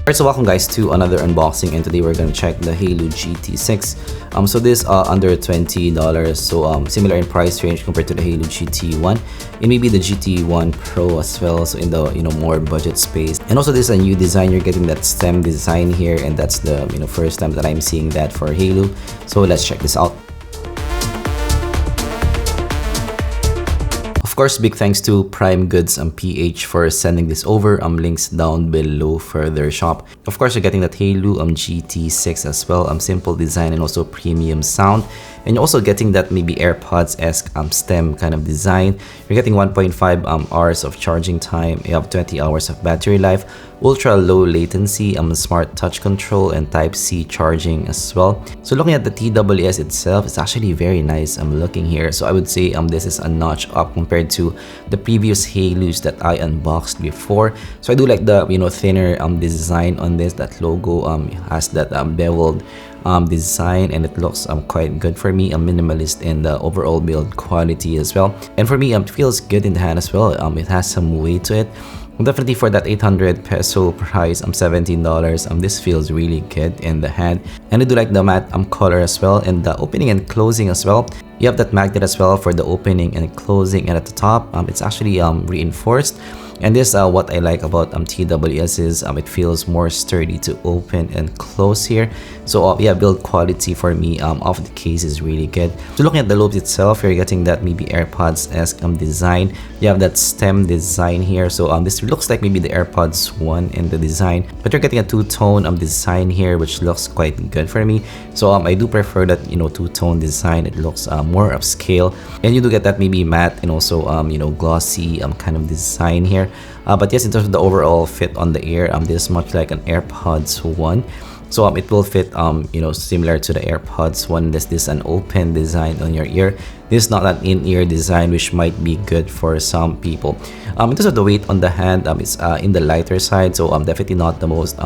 Alright, so welcome guys to another unboxing, and today we're gonna check the Haylou GT6. So this under $20, so similar in price range compared to the Haylou GT1, and maybe the GT1 Pro as well, so in the more budget space. And also this is a new design. You're getting that stem design here, and that's the first time that I'm seeing that for Haylou. So let's check this out. Of course, big thanks to Prime Goods and PH for sending this over. Links down below for their shop. Of course, you're getting that Haylou GT6 as well. Simple design and also premium sound. And you're also getting that maybe AirPods-esque stem kind of design. You're getting 1.5 hours of charging time. You have 20 hours of battery life, ultra low latency, smart touch control, and Type-C charging as well. So looking at the TWS itself, it's actually very nice. I'm looking here. So I would say this is a notch up compared to the previous Haylous that I unboxed before. So I do like the thinner design on this. That logo has that beveled design, and it looks quite good for me. Minimalist in the overall build quality as well, and for me it feels good in the hand as well. It has some weight to it. Definitely for that 800 peso price, $17, this feels really good in the hand. And I do like the matte color as well, and the opening and closing as well. You have that magnet as well for the opening and closing, and at the top it's actually reinforced. And this what I like about TWS is it feels more sturdy to open and close here. So yeah, build quality for me of the case is really good. So looking at the loops itself, you're getting that maybe AirPods-esque design. You have that stem design here. So this looks like maybe the AirPods 1 in the design, but you're getting a two-tone design here, which looks quite good for me. So I do prefer that two-tone design. It looks more upscale, and you do get that maybe matte and also glossy kind of design here. But yes, in terms of the overall fit on the ear, this is much like an AirPods 1. So it will fit similar to the AirPods 1. This is an open design on your ear. This is not an in-ear design, which might be good for some people. In terms of the weight on the hand, it's in the lighter side, so definitely not the most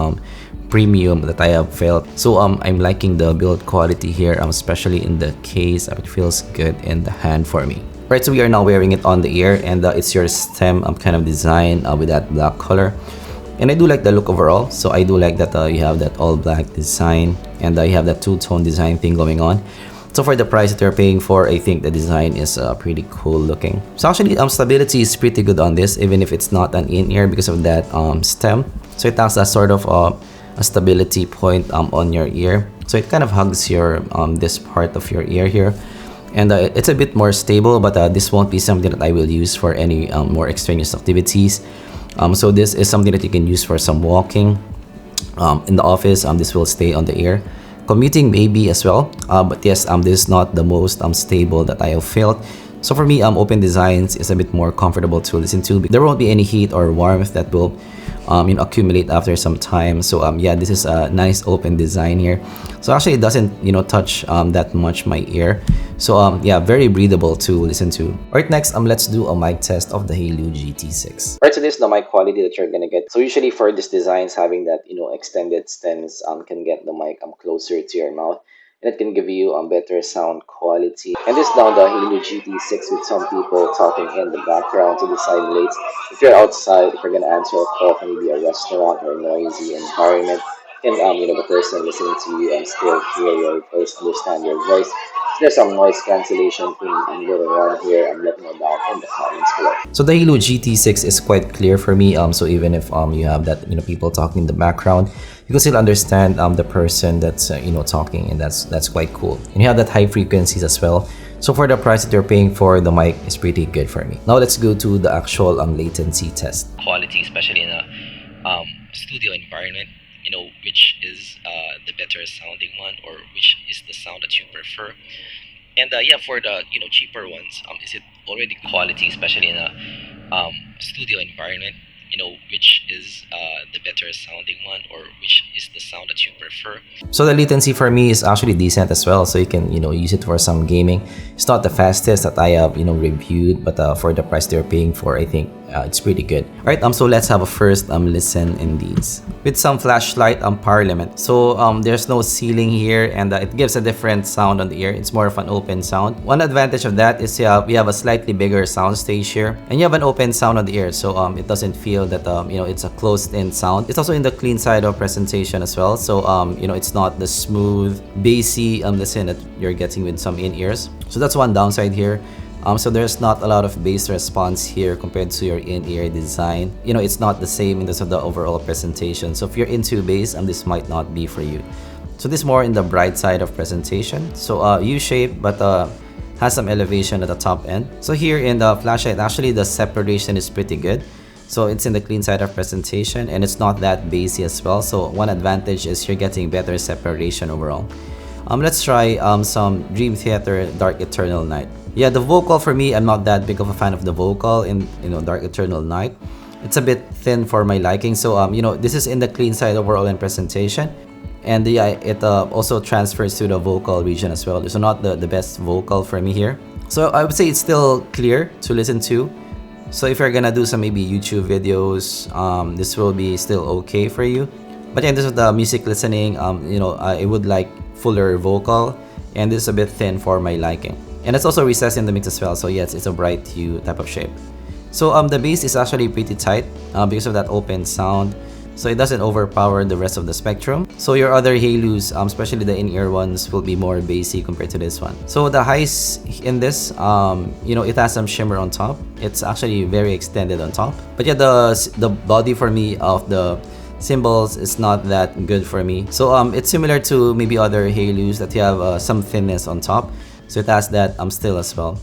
premium that I have felt. So I'm liking the build quality here, especially in the case. It feels good in the hand for me. Right, so we are now wearing it on the ear, and it's your stem kind of design with that black color. And I do like the look overall. So I do like that you have that all black design, and you have that two-tone design thing going on. So for the price that you're paying for, I think the design is pretty cool looking. So actually stability is pretty good on this, even if it's not an in-ear, because of that stem. So it has a sort of a stability point on your ear. So it kind of hugs your this part of your ear here. And it's a bit more stable, but this won't be something that I will use for any more extraneous activities. So this is something that you can use for some walking in the office. This will stay on the ear. Commuting maybe as well, but yes, this is not the most stable that I have felt. So for me, open designs is a bit more comfortable to listen to. There won't be any heat or warmth that will accumulate after some time. So yeah, this is a nice open design here. So actually it doesn't touch that much my ear. So yeah, very breathable to listen to. Alright, next let's do a mic test of the Haylou GT6. Alright, so this is the mic quality that you're gonna get. So usually for these designs, having that extended stems can get the mic closer to your mouth, and it can give you better sound quality. And this is now the Haylou GT6 with some people talking in the background to the side relates. If you're outside, if you're gonna answer a call from maybe a restaurant or a noisy environment, and the person listening to you still hear your voice, understand your voice. So there's some noise cancellation thing going on here. Let me know down in the comments below. So the Haylou GT6 is quite clear for me. So even if you have that people talking in the background, you can still understand the person that's talking, and that's quite cool. And you have that high frequencies as well. So for the price that you're paying for, the mic is pretty good for me. Now let's go to the actual latency test. Quality, especially in a studio environment, which is the better sounding one, or which is the sound that you prefer. And yeah, for the cheaper ones, is it already quality, especially in a studio environment, which is the better sounding one, or which is the sound that you prefer. So the latency for me is actually decent as well, so you can use it for some gaming. It's not the fastest that I have reviewed, but for the price they're paying for, I think it's pretty good. Alright, so let's have a first listen in these. With some flashlight power limit. So there's no ceiling here, and it gives a different sound on the ear. It's more of an open sound. One advantage of that is we have a slightly bigger sound stage here, and you have an open sound on the ear, so it doesn't feel that it's a closed-in sound. It's also in the clean side of presentation as well, so it's not the smooth, bassy listen that you're getting with some in-ears. So that's one downside here. So there's not a lot of bass response here compared to your in-ear design. It's not the same in terms of the overall presentation. So if you're into bass, this might not be for you. So this is more in the bright side of presentation. So U-shape, but has some elevation at the top end. So here in the flashlight, actually the separation is pretty good. So it's in the clean side of presentation, and it's not that bassy as well. So one advantage is you're getting better separation overall. Let's try some Dream Theater Dark Eternal Night. Yeah, the vocal for me, I'm not that big of a fan of the vocal in Dark Eternal Night. It's a bit thin for my liking. So this is in the clean side overall in presentation, and yeah, it also transfers to the vocal region as well. So not the best vocal for me here. So I would say it's still clear to listen to. So if you're gonna do some maybe YouTube videos, this will be still okay for you. But yeah, this is the music listening. I would like fuller vocal, and this is a bit thin for my liking. And it's also recessed in the mix as well, so yes, it's a bright hue type of shape. So the bass is actually pretty tight because of that open sound, so it doesn't overpower the rest of the spectrum. So your other Haylous, especially the in-ear ones, will be more bassy compared to this one. So the highs in this, it has some shimmer on top. It's actually very extended on top. But yeah, the body for me of the cymbals is not that good for me. So it's similar to maybe other Haylous that you have some thinness on top. So it has that still as well.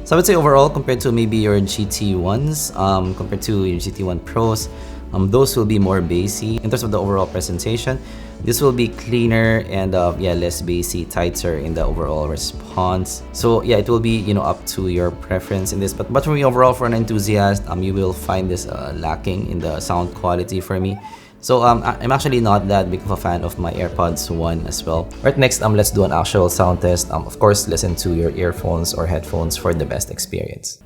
So I would say overall, compared to maybe your GT1s, compared to your GT1 Pros, those will be more bassy in terms of the overall presentation. This will be cleaner and yeah, less bassy, tighter in the overall response. So yeah, it will be up to your preference in this. But for me overall, for an enthusiast, you will find this lacking in the sound quality for me. So I'm actually not that big of a fan of my AirPods 1 as well. Right, next let's do an actual sound test. Of course, listen to your earphones or headphones for the best experience.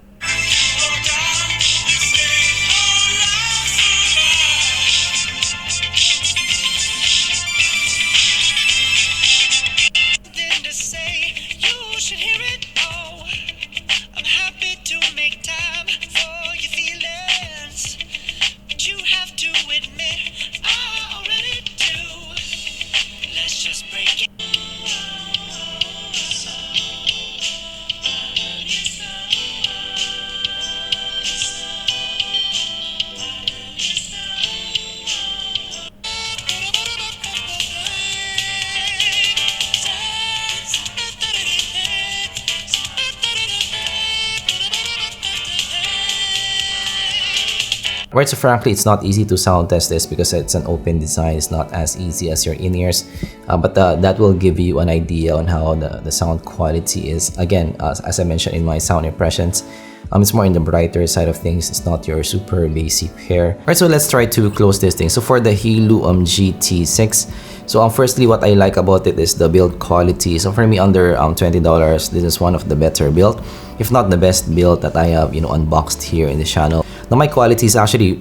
Right, so frankly, it's not easy to sound test this because it's an open design. It's not as easy as your in-ears, but that will give you an idea on how the sound quality is. Again, as I mentioned in my sound impressions, it's more in the brighter side of things. It's not your super bassy pair. Right, so let's try to close this thing. So for the Haylou GT6, so firstly, what I like about it is the build quality. So for me, under $20, this is one of the better build, if not the best build that I have unboxed here in the channel. Now my quality is actually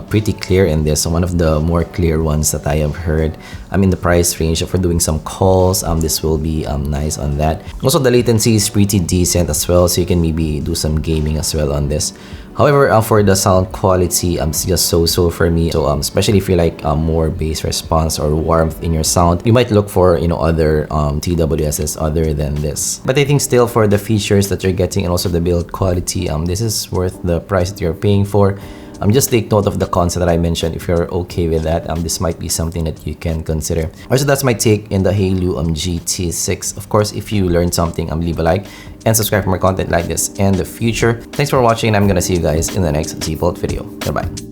pretty clear in this, so one of the more clear ones that I have heard. I'm in the price range for doing some calls. This will be nice on that. Also, the latency is pretty decent as well, so you can maybe do some gaming as well on this. However, for the sound quality, it's just so for me. So especially if you like more bass response or warmth in your sound, you might look for other TWSs other than this. But I think still for the features that you're getting and also the build quality, this is worth the price that you're paying for. Just take note of the cons that I mentioned. If you're okay with that, this might be something that you can consider. Also, that's my take in the Haylou GT6. Of course, if you learned something, leave a like and subscribe for more content like this in the future. Thanks for watching, and I'm gonna see you guys in the next zpolt video. Goodbye.